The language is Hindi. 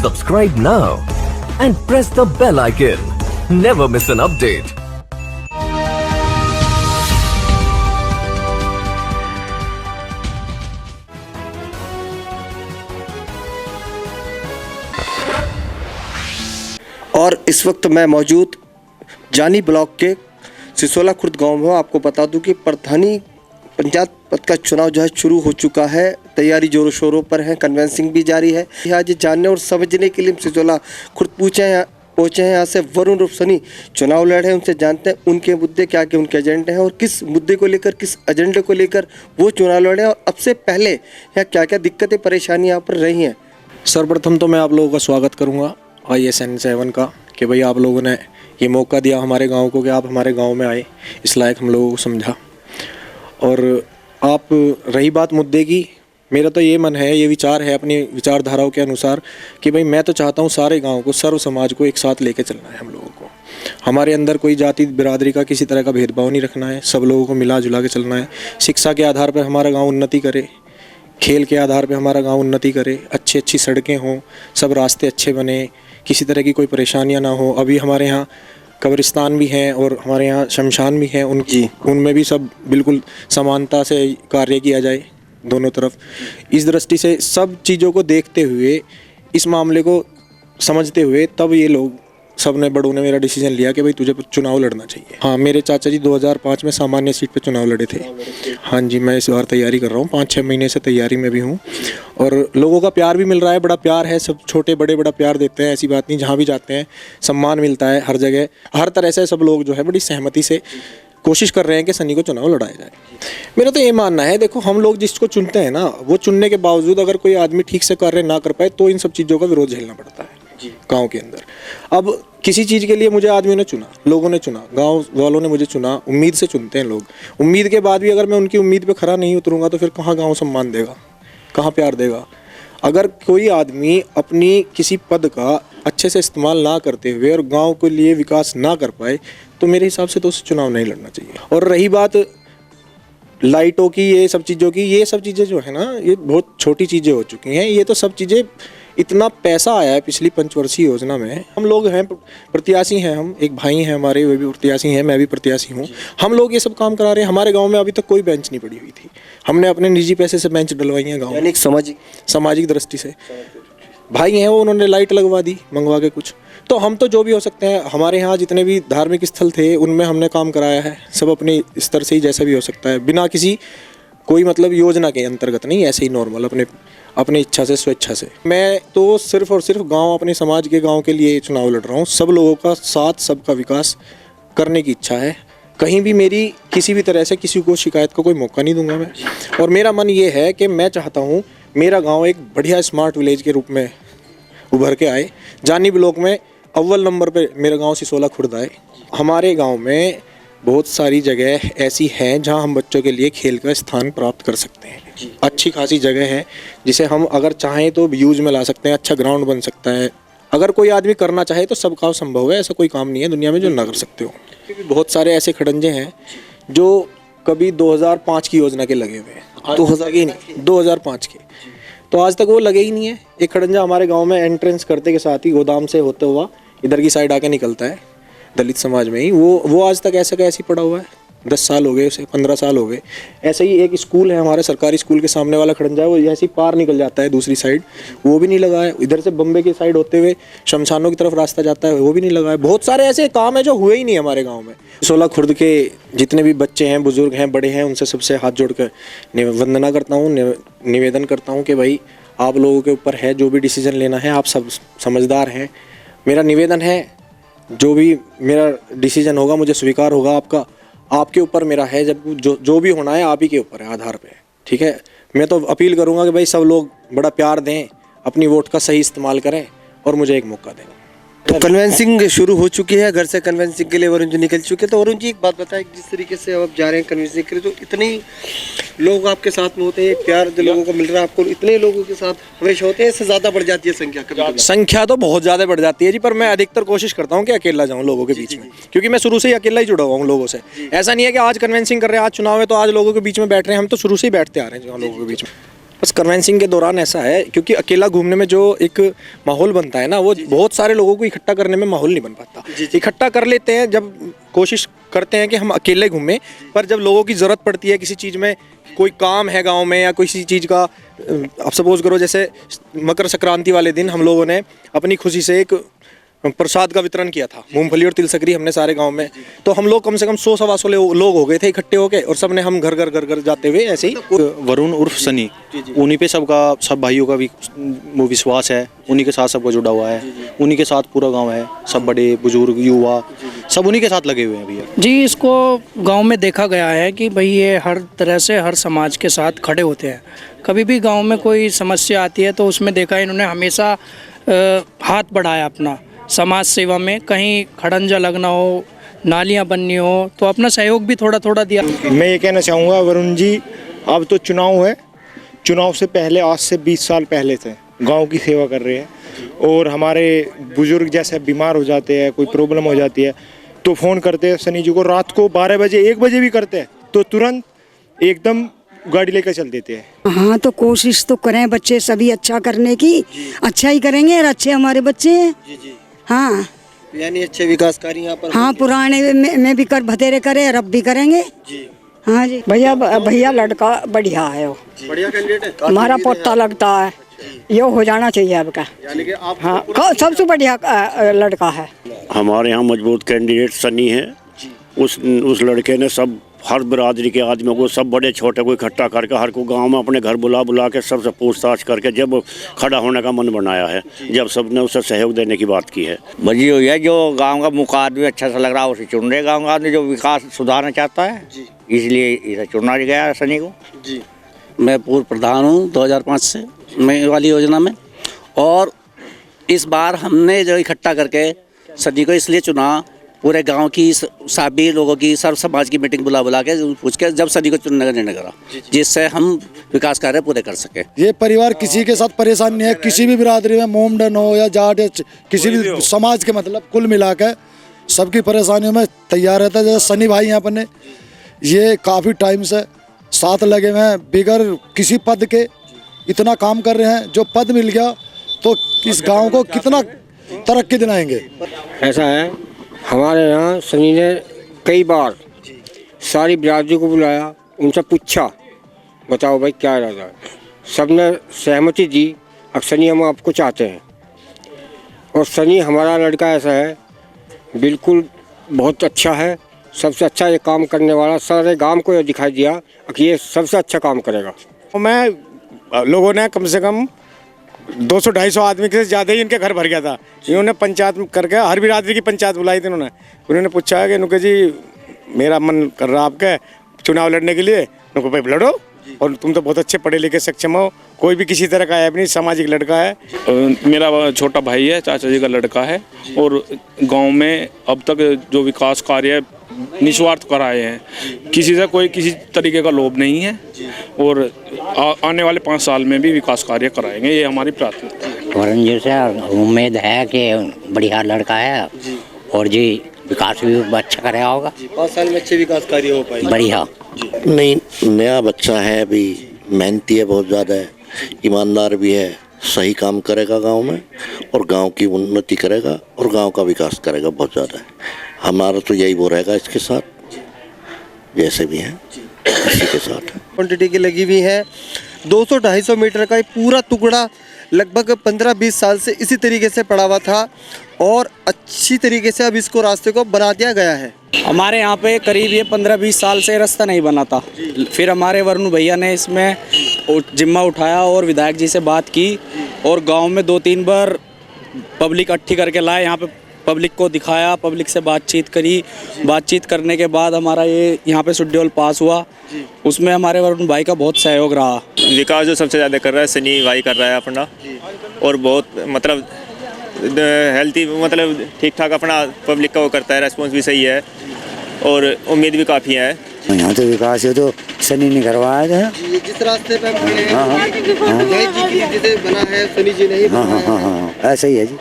Subscribe now and press the bell icon. Never miss an update. और इस वक्त मैं मौजूद जानी ब्लॉक के सिसोला खुर्द गांव में हूँ। आपको बता दूं कि प्रधानी पंचायत पद का चुनाव जो है शुरू हो चुका है। तैयारी जोरों शोरों पर है, कन्वेंसिंग भी जारी है। आज जानने और समझने के लिए सिसोला खुर्द पहुँचे हैं। यहाँ से वरुण रूपसनी चुनाव लड़ रहे हैं। उनसे जानते हैं उनके मुद्दे क्या क्या उनके एजेंडे हैं और किस मुद्दे को लेकर, किस एजेंडे को लेकर वो चुनाव लड़े हैं और अब से पहले यहाँ क्या क्या दिक्कतें परेशानी यहाँ पर रही हैं। सर्वप्रथम तो मैं आप लोगों का स्वागत करूंगा ISN 7 का कि भाई आप लोगों ने ये मौका दिया हमारे गांव को कि आप हमारे गांव में आए, इस लायक हम लोगों को समझा। और आप रही बात मुद्दे की, मेरा तो ये मन है, ये विचार है अपनी विचारधाराओं के अनुसार कि भाई मैं तो चाहता हूँ सारे गांव को, सर्व समाज को एक साथ लेके चलना है हम लोगों को। हमारे अंदर कोई जाति बिरादरी का किसी तरह का भेदभाव नहीं रखना है, सब लोगों को मिला जुला के चलना है। शिक्षा के आधार पर हमारा गाँव उन्नति करे, खेल के आधार पर हमारा गाँव उन्नति करे, अच्छी सड़कें हों, सब रास्ते अच्छे बने, किसी तरह की कोई परेशानियां ना हो। अभी हमारे यहाँ कब्रिस्तान भी हैं और हमारे यहाँ शमशान भी हैं, उनमें भी सब बिल्कुल समानता से कार्य किया जाए दोनों तरफ। इस दृष्टि से सब चीज़ों को देखते हुए, इस मामले को समझते हुए, तब ये लोग सब ने बड़ों ने मेरा डिसीजन लिया कि भाई तुझे चुनाव लड़ना चाहिए। हाँ, मेरे चाचा जी 2005 में सामान्य सीट पे चुनाव लड़े थे। हाँ जी, मैं इस बार तैयारी कर रहा हूँ, 5-6 महीने से तैयारी में भी हूँ और लोगों का प्यार भी मिल रहा है। बड़ा प्यार है, सब छोटे बड़े बड़ा प्यार देते हैं, ऐसी बात नहीं। जहाँ भी जाते हैं सम्मान मिलता है, हर जगह हर तरह से सब लोग जो है बड़ी सहमति से कोशिश कर रहे हैं कि सनी को चुनाव लड़ाया जाए। मेरा तो ये मानना है, देखो हम लोग जिसको चुनते हैं ना, वो चुनने के बावजूद अगर कोई आदमी ठीक से कार्य ना कर पाए तो इन सब चीज़ों का विरोध झेलना पड़ता है गांव के अंदर। अब किसी चीज़ के लिए मुझे आदमियों ने चुना, लोगों ने चुना, गांव वालों ने मुझे चुना, उम्मीद से चुनते हैं लोग। उम्मीद के बाद भी अगर मैं उनकी उम्मीद पे खरा नहीं उतरूंगा तो फिर कहाँ गांव सम्मान देगा, कहाँ प्यार देगा। अगर कोई आदमी अपनी किसी पद का अच्छे से इस्तेमाल ना करते हुए और गांव के लिए विकास ना कर पाए तो मेरे हिसाब से तो उसे चुनाव नहीं लड़ना चाहिए। और रही बात लाइटों की, ये सब चीज़ों की, ये सब चीज़ें जो है ना, ये बहुत छोटी चीज़ें हो चुकी हैं। ये तो सब चीज़ें, इतना पैसा आया है पिछली पंचवर्षीय योजना में। हम लोग हैं प्रत्याशी हैं, हम एक भाई हैं हमारे, वे भी प्रत्याशी हैं, मैं भी प्रत्याशी हूँ। हम लोग ये सब काम करा रहे हैं। हमारे गांव में अभी तक कोई बेंच नहीं पड़ी हुई थी, हमने अपने निजी पैसे से बेंच डलवाई हैं गाँव में। सामाजिक दृष्टि से भाई हैं वो, उन्होंने लाइट लगवा दी मंगवा के कुछ। तो हम तो जो भी हो सकते हैं, हमारे यहाँ जितने भी धार्मिक स्थल थे उनमें हमने काम कराया है, सब अपने स्तर से ही जैसा भी हो सकता है, बिना किसी कोई मतलब योजना के अंतर्गत नहीं, ऐसे ही नॉर्मल अपने इच्छा से, स्वेच्छा से। मैं तो सिर्फ और सिर्फ गांव, अपने समाज के गांव के लिए चुनाव लड़ रहा हूं। सब लोगों का साथ, सबका विकास करने की इच्छा है। कहीं भी मेरी किसी भी तरह से किसी को शिकायत का कोई मौका नहीं दूंगा मैं। और मेरा मन ये है कि मैं चाहता हूँ मेरा गाँव एक बढ़िया स्मार्ट विलेज के रूप में उभर के आए। जानी ब्लॉक में अव्वल नंबर पर मेरा गाँव सिसोला खुर्द आए। हमारे गाँव में बहुत सारी जगह ऐसी हैं जहां हम बच्चों के लिए खेल का स्थान प्राप्त कर सकते हैं। अच्छी खासी जगह है जिसे हम अगर चाहें तो यूज में ला सकते हैं। अच्छा ग्राउंड बन सकता है। अगर कोई आदमी करना चाहे तो सब काम संभव है, ऐसा कोई काम नहीं है दुनिया में जो ना कर सकते हो। क्योंकि बहुत सारे ऐसे खड़ंजे हैं जो कभी 2005 की योजना के लगे हुए हैं, 2005 के, तो आज तक वो लगे ही नहीं है। एक खड़ंजा हमारे गाँव में एंट्रेंस करते के साथ ही गोदाम से होते हुआ इधर की साइड आके निकलता है, दलित समाज में ही, वो आज तक ऐसा का ऐसे पड़ा हुआ है। 10 साल हो गए उसे, 15 साल हो गए। ऐसे ही एक स्कूल है हमारे सरकारी स्कूल के सामने वाला खड़ंजा है, वो ऐसे ही पार निकल जाता है दूसरी साइड, वो भी नहीं लगा है। इधर से बम्बे की साइड होते हुए शमशानों की तरफ रास्ता जाता है, वो भी नहीं लगा है। बहुत सारे ऐसे काम है जो हुए ही नहीं हमारे गाँव में। सिसोला खुर्द के जितने भी बच्चे हैं, बुजुर्ग हैं, बड़े हैं, उनसे सबसे हाथ जोड़ कर वंदना करता हूँ, निवेदन करता हूँ कि भाई आप लोगों के ऊपर है जो भी डिसीजन लेना है, आप सब समझदार हैं। मेरा निवेदन है, जो भी मेरा डिसीजन होगा मुझे स्वीकार होगा आपका, आपके ऊपर मेरा है। जब जो भी होना है आप ही के ऊपर है, आधार पे, ठीक है। मैं तो अपील करूंगा कि भाई सब लोग बड़ा प्यार दें, अपनी वोट का सही इस्तेमाल करें और मुझे एक मौका दें। तो कन्वेंसिंग शुरू हो चुकी है, घर से कन्वेंसिंग के लिए वरुण जी निकल चुके। तो वरुण जी एक बात बताएं, जिस तरीके से आप जा रहे हैं कन्वेंसिंग के लिए, तो इतने लोग आपके साथ में होते हैं, प्यार जो लोगों को मिल रहा है आपको, इतने लोगों के साथ हमेशा होते हैं, इससे ज़्यादा बढ़ जाती है संख्या? कभी संख्या तो बहुत ज़्यादा बढ़ जाती है जी, पर मैं अधिकतर कोशिश करता हूँ कि अकेला जाऊँ लोगों के बीच में, क्योंकि मैं शुरू से ही अकेला ही जुड़ा हुआ हूँ लोगों से। ऐसा नहीं है कि आज कन्वेंसिंग कर रहे हैं, आज चुनाव है तो आज लोगों के बीच में बैठ रहे हैं, हम तो शुरू से ही बैठते आ रहे हैं लोगों के बीच में। बस कन्वेंसिंग के दौरान ऐसा है, क्योंकि अकेला घूमने में जो एक माहौल बनता है ना, वो बहुत सारे लोगों को इकट्ठा करने में माहौल नहीं बन पाता। इकट्ठा कर लेते हैं जब कोशिश करते हैं कि हम अकेले घूमें, पर जब लोगों की ज़रूरत पड़ती है किसी चीज़ में, कोई काम है गांव में या किसी चीज़ का, आप सपोज करो जैसे मकर संक्रांति वाले दिन हम लोगों ने अपनी खुशी से एक प्रसाद का वितरण किया था, मूंगफली और तिल सकरी हमने सारे गांव में, तो हम लोग कम से कम 100-125 लोग हो गए थे इकट्ठे होके, और सब ने हम घर घर जाते हुए ऐसे ही। वरुण उर्फ सनी, उन्हीं पे सबका, सब भाइयों का भी वो विश्वास है, उन्हीं के साथ सबको जुड़ा हुआ है, उन्हीं के साथ पूरा गांव है, सब बड़े बुजुर्ग युवा सब उन्हीं के साथ लगे हुए हैं भैया जी। इसको गांव में देखा गया है कि भाई ये हर तरह से हर समाज के साथ खड़े होते हैं। कभी भी गांव में कोई समस्या आती है तो उसमें देखा है इन्होंने हमेशा हाथ बढ़ाया अपना, समाज सेवा में, कहीं खड़ंजा लगना हो, नालियां बननी हो, तो अपना सहयोग भी थोड़ा थोड़ा दिया। मैं ये कहना चाहूँगा वरुण जी, अब तो चुनाव है, चुनाव से पहले आज से 20 साल पहले थे गांव की सेवा कर रहे हैं, और हमारे बुजुर्ग जैसे बीमार हो जाते हैं, कोई प्रॉब्लम हो जाती है तो फ़ोन करते हैं सनी जी को, रात को 12 बजे 1 बजे भी करते हैं तो तुरंत एकदम गाड़ी लेकर चल देते हैं। हाँ, तो कोशिश तो करें बच्चे सभी अच्छा करने की, अच्छा ही करेंगे और अच्छे हमारे बच्चे हैं। हाँ, यानी अच्छे विकासकारी यहाँ पर। हाँ, पुराने में भी कर बतेरे करे और अब भी करेंगे जी। हाँ जी भैया लड़का बढ़िया है, वो बढ़िया कैंडिडेट है, हमारा पोता लगता है, ये हो जाना चाहिए अब का। यानी कि आप हाँ, सबसे बढ़िया लड़का है। हमारे यहाँ मजबूत कैंडिडेट सनी है। उस लड़के ने सब हर बिरादरी के आदमियों को, सब बड़े छोटे को इकट्ठा करके हर को गांव में अपने घर बुला के सबसे पूछताछ करके जब खड़ा होने का मन बनाया है, जब सबने उसे सहयोग देने की बात की है। बजी हुई है, जो गांव का मुख्य आदमी अच्छा सा लग रहा है उसे चुन रहे, गांव का आदमी जो विकास सुधारना चाहता है, इसलिए इसे चुना गया है सनी को जी। मैं पूर्व प्रधान हूँ 2005 से मैं वाली योजना में, और इस बार हमने जो इकट्ठा करके सनी को इसलिए चुना, पूरे गांव की सभी लोगों की, सर्व समाज की मीटिंग बुला के पूछ के जब सनी को चुनने का निर्णय करा, जिससे हम विकास कार्य पूरे कर सके। ये परिवार किसी के साथ परेशान नहीं है, किसी भी बिरादरी में, मोमडन हो या जाट या किसी भी समाज के, मतलब कुल मिलाकर सबकी परेशानियों में तैयार रहता है। जैसे सनी भाई यहाँ पर ने ये काफ़ी टाइम से साथ लगे हुए हैं, बिगर किसी पद के इतना काम कर रहे हैं। जो पद मिल गया तो इस गांव को कितना तरक्की दिलाएंगे। ऐसा है, हमारे यहाँ सनी ने कई बार सारी बिरादरी को बुलाया, उनसे पूछा बताओ भाई क्या इरादा है, सबने सहमति दी, अब सनी हम आपको चाहते हैं। और सनी हमारा लड़का ऐसा है, बिल्कुल बहुत अच्छा है, सबसे अच्छा ये काम करने वाला, सारे गांव को ये दिखाई दिया कि ये सबसे अच्छा काम करेगा। मैं लोगों ने कम से कम 200-250 आदमी से ज़्यादा ही इनके घर भर गया था। इन्होंने पंचायत करके हर बिरादरी की पंचायत बुलाई थी उन्होंने पूछा है कि नुके जी मेरा मन कर रहा आपके चुनाव लड़ने के लिए, नुको भाई लड़ो, और तुम तो बहुत अच्छे पढ़े लिखे सक्षम हो, कोई भी किसी तरह का है नहीं, सामाजिक लड़का है। मेरा छोटा भाई है, चाचा जी का लड़का है, और गांव में अब तक जो विकास कार्य निस्वार्थ कराए हैं, किसी से कोई किसी तरीके का लोभ नहीं है, और आने वाले 5 साल में भी विकास कार्य कराएंगे, ये हमारी प्राथमिकता है। वरुण जी से उम्मीद है कि बढ़िया लड़का है और जी विकास भी अच्छा करेगा होगा, 5 साल में अच्छे विकास कार्य हो पाएंगे बढ़िया। नहीं, नया बच्चा है, अभी मेहनती है, बहुत ज़्यादा है, ईमानदार भी है, सही काम करेगा गांव में, और गांव की उन्नति करेगा और गांव का विकास करेगा बहुत ज़्यादा है। हमारा तो यही वो रहेगा इसके साथ, जैसे भी हैं इसी के साथ। क्वांटिटी की लगी हुई है, 200-250 मीटर का पूरा टुकड़ा लगभग 15-20 साल से इसी तरीके से पड़ा हुआ था, और अच्छी तरीके से अब इसको रास्ते को बना दिया गया है। हमारे यहाँ पे करीब ये 15-20 साल से रास्ता नहीं बना था, फिर हमारे वरुण भैया ने इसमें जिम्मा उठाया और विधायक जी से बात की, और गांव में 2-3 बार पब्लिक इकट्ठी करके लाए, यहाँ पे पब्लिक को दिखाया, पब्लिक से बातचीत करी, बातचीत करने के बाद हमारा ये यहाँ पे शेड्यूल पास हुआ, उसमें हमारे वरुण भाई का बहुत सहयोग रहा। विकास जो सबसे ज़्यादा कर रहा है सनी भाई कर रहा है अपना, और बहुत मतलब हेल्थी, मतलब ठीक ठाक अपना पब्लिक का वो करता है, रेस्पॉन्स भी सही है, और उम्मीद भी काफ़ी है। यहाँ तो विकास है तो सनी ने करवाया था, जिस रास्ते पे हम खड़े हैं, जय जी की जिसे बना है सनी जी ने ही बनाया है। ऐसा ही है जी।